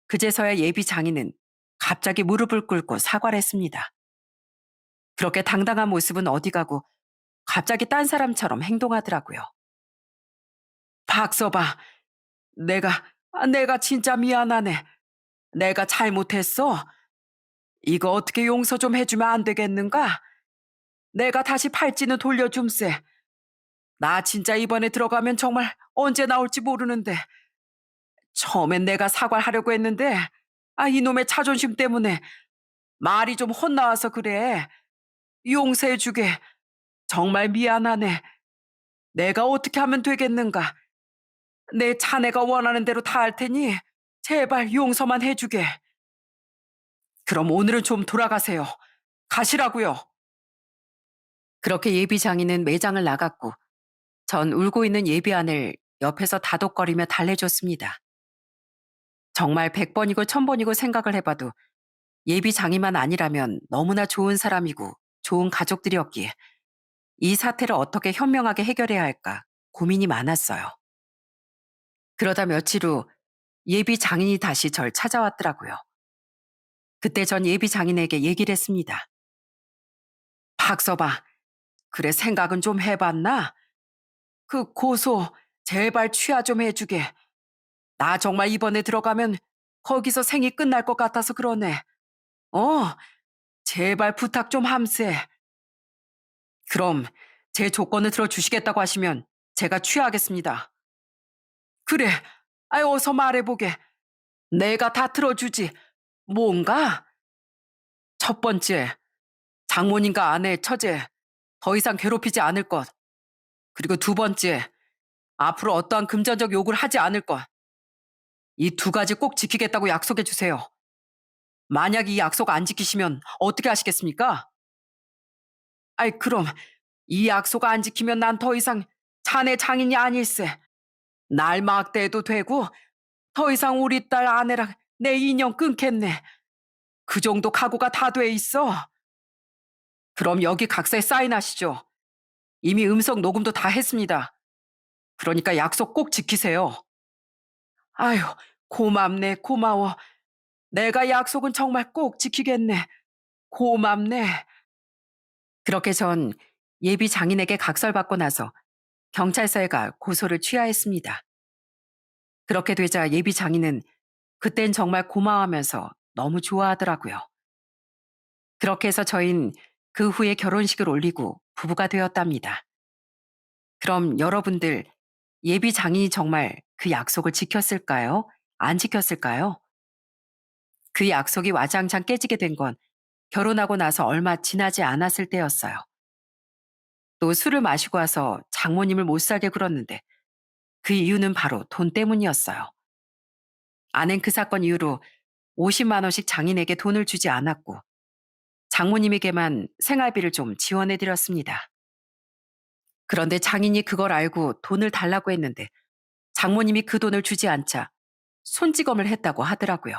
그제서야 예비 장인은 갑자기 무릎을 꿇고 사과를 했습니다. 그렇게 당당한 모습은 어디 가고 갑자기 딴 사람처럼 행동하더라고요. 박서봐, 내가 진짜 미안하네. 내가 잘못했어. 이거 어떻게 용서 좀 해주면 안 되겠는가? 내가 다시 팔찌는 돌려줌세. 나 진짜 이번에 들어가면 정말 언제 나올지 모르는데 처음엔 내가 사과를 하려고 했는데 이놈의 자존심 때문에 말이 좀 혼나와서 그래. 용서해주게. 정말 미안하네. 내가 어떻게 하면 되겠는가? 내 자네가 원하는 대로 다 할 테니 제발 용서만 해주게. 그럼 오늘은 좀 돌아가세요. 가시라고요. 그렇게 예비 장인은 매장을 나갔고 전 울고 있는 예비 아내를 옆에서 다독거리며 달래줬습니다. 정말 100번이고 1000번이고 생각을 해봐도 예비 장인만 아니라면 너무나 좋은 사람이고 좋은 가족들이었기에 이 사태를 어떻게 현명하게 해결해야 할까 고민이 많았어요. 그러다 며칠 후 예비 장인이 다시 절 찾아왔더라고요. 그때 전 예비 장인에게 얘기를 했습니다. 박서방, 그래 생각은 좀 해봤나? 그 고소 제발 취하 좀 해주게. 나 정말 이번에 들어가면 거기서 생이 끝날 것 같아서 그러네. 어, 제발 부탁 좀 함세. 그럼 제 조건을 들어주시겠다고 하시면 제가 취하겠습니다. 그래, 아이 어서 말해보게. 내가 다 들어주지. 뭔가? 첫 번째, 장모님과 아내, 처제 더 이상 괴롭히지 않을 것. 그리고 두 번째, 앞으로 어떠한 금전적 요구를 하지 않을 것. 이 두 가지 꼭 지키겠다고 약속해 주세요. 만약 이 약속 안 지키시면 어떻게 하시겠습니까? 아이, 그럼 이 약속 안 지키면 난 더 이상 자네 장인이 아닐세. 날 막대해도 되고 더 이상 우리 딸 아내랑 내 인연 끊겠네. 그 정도 각오가 다 돼 있어. 그럼 여기 각서에 사인하시죠. 이미 음성 녹음도 다 했습니다. 그러니까 약속 꼭 지키세요. 아유, 고맙네, 고마워. 내가 약속은 정말 꼭 지키겠네. 고맙네. 그렇게 전 예비 장인에게 각서를 받고 나서 경찰서에 가 고소를 취하했습니다. 그렇게 되자 예비 장인은 그땐 정말 고마워하면서 너무 좋아하더라고요. 그렇게 해서 저흰 그 후에 결혼식을 올리고 부부가 되었답니다. 그럼 여러분들 예비 장인이 정말 그 약속을 지켰을까요? 안 지켰을까요? 그 약속이 와장창 깨지게 된 건 결혼하고 나서 얼마 지나지 않았을 때였어요. 또 술을 마시고 와서 장모님을 못 살게 굴었는데 그 이유는 바로 돈 때문이었어요. 아낸 그 사건 이후로 50만 원씩 장인에게 돈을 주지 않았고 장모님에게만 생활비를 좀 지원해 드렸습니다. 그런데 장인이 그걸 알고 돈을 달라고 했는데 장모님이 그 돈을 주지 않자 손찌검을 했다고 하더라고요.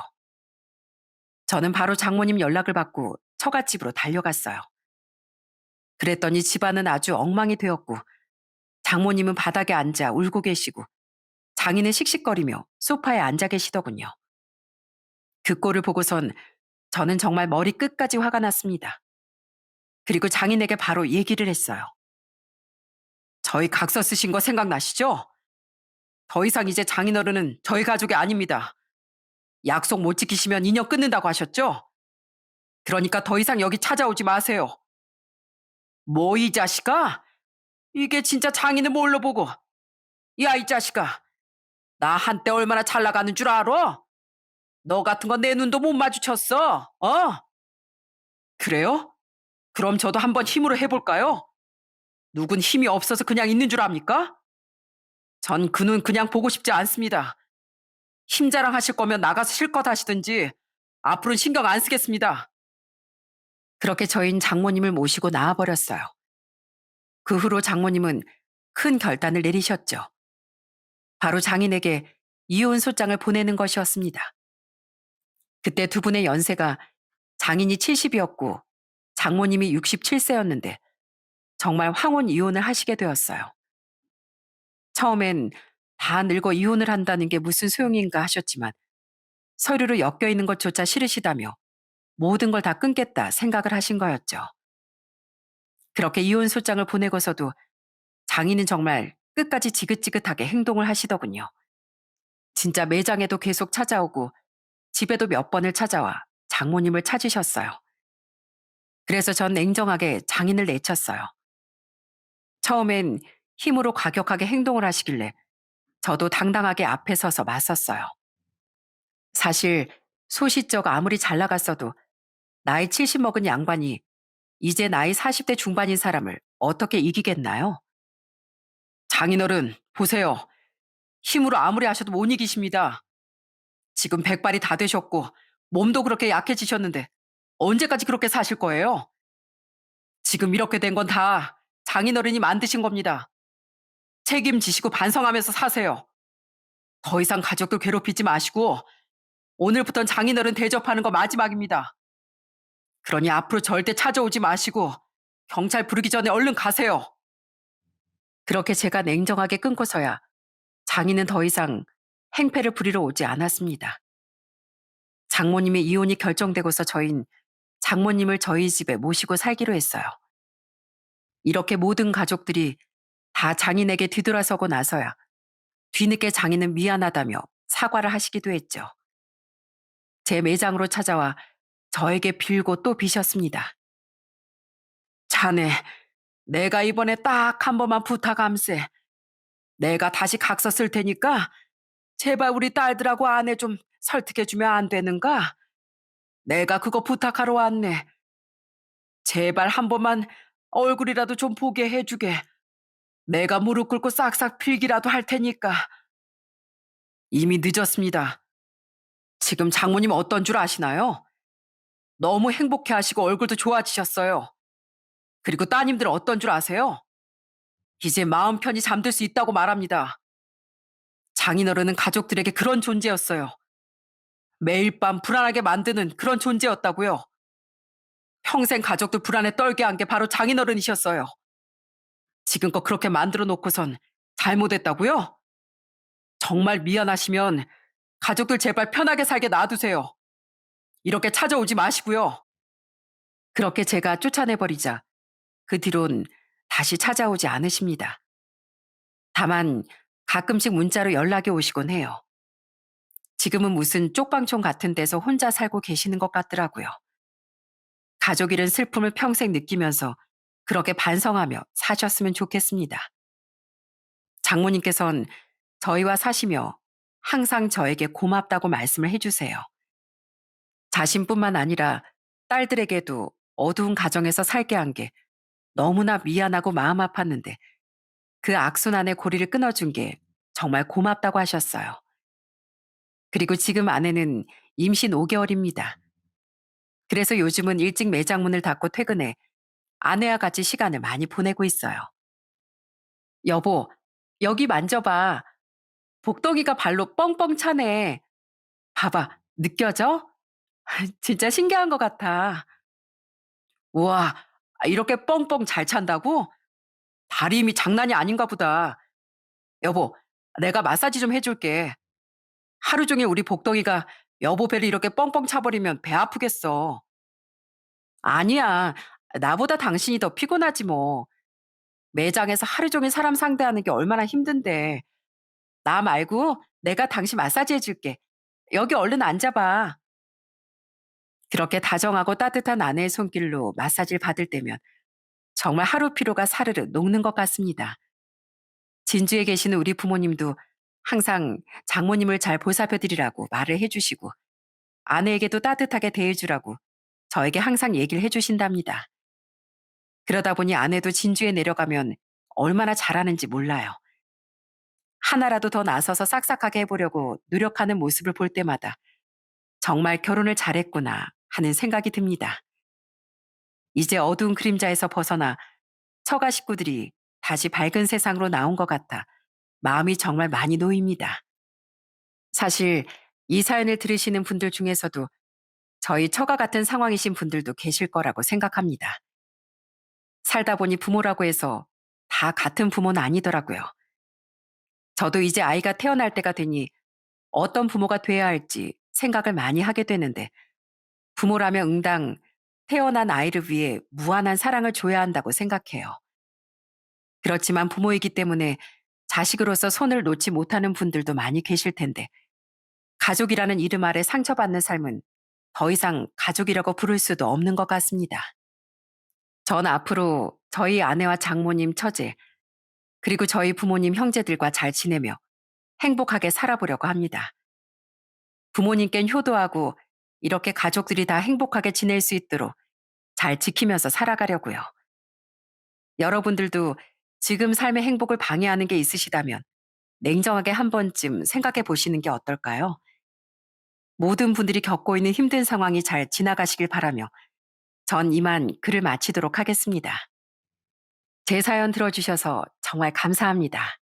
저는 바로 장모님 연락을 받고 처갓집으로 달려갔어요. 그랬더니 집안은 아주 엉망이 되었고 장모님은 바닥에 앉아 울고 계시고 장인은 씩씩거리며 소파에 앉아 계시더군요. 그 꼴을 보고선 저는 정말 머리 끝까지 화가 났습니다. 그리고 장인에게 바로 얘기를 했어요. 저희 각서 쓰신 거 생각나시죠? 더 이상 이제 장인어른은 저희 가족이 아닙니다. 약속 못 지키시면 인연 끊는다고 하셨죠? 그러니까 더 이상 여기 찾아오지 마세요. 뭐 이 자식아? 이게 진짜 장인을 뭘로 보고. 야, 이 자식아. 나 한때 얼마나 잘 나가는 줄 알아? 너 같은 거 내 눈도 못 마주쳤어. 어? 그래요? 그럼 저도 한번 힘으로 해볼까요? 누군 힘이 없어서 그냥 있는 줄 압니까? 전 그 눈 그냥 보고 싶지 않습니다. 힘 자랑하실 거면 나가서 실컷 하시든지 앞으로는 신경 안 쓰겠습니다. 그렇게 저희는 장모님을 모시고 나와버렸어요. 그 후로 장모님은 큰 결단을 내리셨죠. 바로 장인에게 이혼 소장을 보내는 것이었습니다. 그때 두 분의 연세가 장인이 70이었고 장모님이 67세였는데 정말 황혼 이혼을 하시게 되었어요. 처음엔 다 늙어 이혼을 한다는 게 무슨 소용인가 하셨지만 서류로 엮여 있는 것조차 싫으시다며 모든 걸 다 끊겠다 생각을 하신 거였죠. 그렇게 이혼 소장을 보내고서도 장인은 정말 끝까지 지긋지긋하게 행동을 하시더군요. 진짜 매장에도 계속 찾아오고 집에도 몇 번을 찾아와 장모님을 찾으셨어요. 그래서 전 냉정하게 장인을 내쳤어요. 처음엔 힘으로 과격하게 행동을 하시길래 저도 당당하게 앞에 서서 맞섰어요. 사실 소시적 아무리 잘 나갔어도 나이 70 먹은 양반이 이제 나이 40대 중반인 사람을 어떻게 이기겠나요? 장인어른, 보세요. 힘으로 아무리 하셔도 못 이기십니다. 지금 백발이 다 되셨고 몸도 그렇게 약해지셨는데 언제까지 그렇게 사실 거예요? 지금 이렇게 된 건 다 장인어른이 만드신 겁니다. 책임지시고 반성하면서 사세요. 더 이상 가족들 괴롭히지 마시고 오늘부턴 장인어른 대접하는 거 마지막입니다. 그러니 앞으로 절대 찾아오지 마시고 경찰 부르기 전에 얼른 가세요. 그렇게 제가 냉정하게 끊고서야 장인은 더 이상 행패를 부리러 오지 않았습니다. 장모님의 이혼이 결정되고서 저흰 장모님을 저희 집에 모시고 살기로 했어요. 이렇게 모든 가족들이 다 장인에게 뒤돌아서고 나서야 뒤늦게 장인은 미안하다며 사과를 하시기도 했죠. 제 매장으로 찾아와 저에게 빌고 또 비셨습니다. 자네, 내가 이번에 딱 한 번만 부탁함세. 내가 다시 각서 쓸 테니까 제발 우리 딸들하고 아내 좀 설득해주면 안 되는가? 내가 그거 부탁하러 왔네. 제발 한 번만 얼굴이라도 좀 보게 해주게. 내가 무릎 꿇고 싹싹 필기라도 할 테니까. 이미 늦었습니다. 지금 장모님 어떤 줄 아시나요? 너무 행복해 하시고 얼굴도 좋아지셨어요. 그리고 따님들 어떤 줄 아세요? 이제 마음 편히 잠들 수 있다고 말합니다. 장인어른은 가족들에게 그런 존재였어요. 매일 밤 불안하게 만드는 그런 존재였다고요. 평생 가족들 불안에 떨게 한 게 바로 장인어른이셨어요. 지금껏 그렇게 만들어 놓고선 잘못했다고요? 정말 미안하시면 가족들 제발 편하게 살게 놔두세요. 이렇게 찾아오지 마시고요. 그렇게 제가 쫓아내버리자 그 뒤론 다시 찾아오지 않으십니다. 다만 가끔씩 문자로 연락이 오시곤 해요. 지금은 무슨 쪽방촌 같은 데서 혼자 살고 계시는 것 같더라고요. 가족 잃은 슬픔을 평생 느끼면서 그렇게 반성하며 사셨으면 좋겠습니다. 장모님께선 저희와 사시며 항상 저에게 고맙다고 말씀을 해주세요. 자신뿐만 아니라 딸들에게도 어두운 가정에서 살게 한 게 너무나 미안하고 마음 아팠는데 그 악순환의 고리를 끊어준 게 정말 고맙다고 하셨어요. 그리고 지금 아내는 임신 5개월입니다. 그래서 요즘은 일찍 매장 문을 닫고 퇴근해 아내와 같이 시간을 많이 보내고 있어요. 여보, 여기 만져봐. 복덩이가 발로 뻥뻥 차네. 봐봐, 느껴져? 진짜 신기한 것 같아. 우와, 이렇게 뻥뻥 잘 찬다고? 다리 힘이 장난이 아닌가 보다. 여보, 내가 마사지 좀 해줄게. 하루 종일 우리 복덩이가 여보 배를 이렇게 뻥뻥 차버리면 배 아프겠어. 아니야, 나보다 당신이 더 피곤하지 뭐. 매장에서 하루 종일 사람 상대하는 게 얼마나 힘든데. 나 말고 내가 당신 마사지 해줄게. 여기 얼른 앉아봐. 그렇게 다정하고 따뜻한 아내의 손길로 마사지를 받을 때면 정말 하루 피로가 사르르 녹는 것 같습니다. 진주에 계시는 우리 부모님도 항상 장모님을 잘 보살펴드리라고 말을 해주시고 아내에게도 따뜻하게 대해주라고 저에게 항상 얘기를 해주신답니다. 그러다 보니 아내도 진주에 내려가면 얼마나 잘하는지 몰라요. 하나라도 더 나서서 싹싹하게 해보려고 노력하는 모습을 볼 때마다 정말 결혼을 잘했구나 하는 생각이 듭니다. 이제 어두운 그림자에서 벗어나 처가 식구들이 다시 밝은 세상으로 나온 것 같아 마음이 정말 많이 놓입니다. 사실 이 사연을 들으시는 분들 중에서도 저희 처가 같은 상황이신 분들도 계실 거라고 생각합니다. 살다 보니 부모라고 해서 다 같은 부모는 아니더라고요. 저도 이제 아이가 태어날 때가 되니 어떤 부모가 돼야 할지 생각을 많이 하게 되는데 부모라면 응당 태어난 아이를 위해 무한한 사랑을 줘야 한다고 생각해요. 그렇지만 부모이기 때문에 자식으로서 손을 놓지 못하는 분들도 많이 계실 텐데 가족이라는 이름 아래 상처받는 삶은 더 이상 가족이라고 부를 수도 없는 것 같습니다. 전 앞으로 저희 아내와 장모님 처제 그리고 저희 부모님 형제들과 잘 지내며 행복하게 살아보려고 합니다. 부모님께는 효도하고 이렇게 가족들이 다 행복하게 지낼 수 있도록 잘 지키면서 살아가려고요. 여러분들도 지금 삶의 행복을 방해하는 게 있으시다면 냉정하게 한 번쯤 생각해 보시는 게 어떨까요? 모든 분들이 겪고 있는 힘든 상황이 잘 지나가시길 바라며 전 이만 글을 마치도록 하겠습니다. 제 사연 들어주셔서 정말 감사합니다.